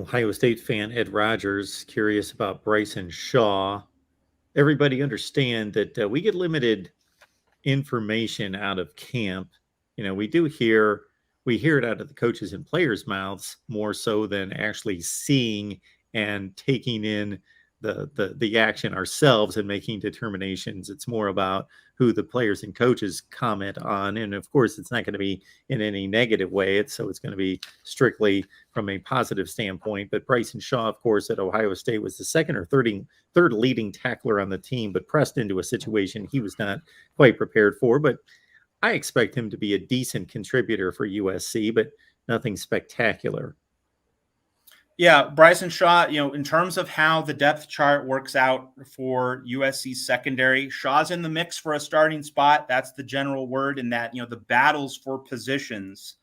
Ohio State fan Ed Rogers, curious about Bryson Shaw. Everybody understand that we get limited information out of camp. We do we hear it out of the coaches and players' mouths more so than actually seeing and taking in the action ourselves and making determinations. It's more about who the players and coaches comment on, and of course, it's not going to be in any negative way. It's going to be strictly from a positive standpoint. But Bryson Shaw, of course, at Ohio State was the second or third leading tackler on the team, but pressed into a situation he was not quite prepared for. But I expect him to be a decent contributor for USC, but nothing spectacular. Yeah, Bryson Shaw, in terms of how the depth chart works out for USC secondary, Shaw's in the mix for a starting spot. That's the general word, in that, the battles for positions,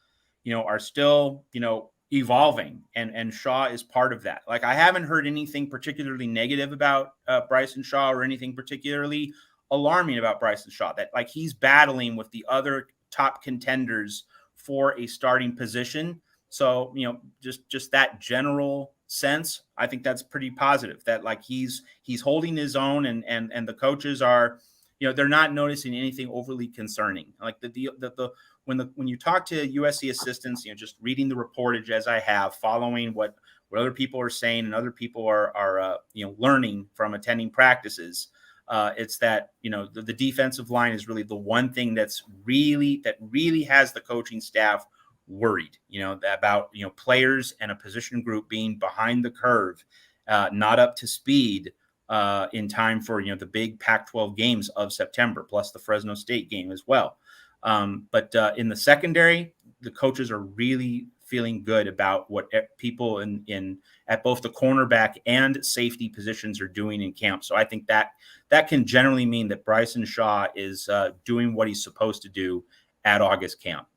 are still, evolving, and Shaw is part of that. Like, I haven't heard anything particularly negative about Bryson Shaw, or anything particularly alarming about Bryson Shaw, that like he's battling with the other top contenders for a starting position. So, just that general sense, I think that's pretty positive, that like he's holding his own, and the coaches are, they're not noticing anything overly concerning. Like when you talk to USC assistants, just reading the reportage as I have, following what other people are saying, and other people are learning from attending practices, it's that, the defensive line is really the one thing that really has the coaching staff worried, about, players and a position group being behind the curve, not up to speed in time for, the big Pac-12 games of September, plus the Fresno State game as well. But in the secondary, the coaches are really feeling good about what people in at both the cornerback and safety positions are doing in camp. So I think that can generally mean that Bryson Shaw is doing what he's supposed to do at August camp.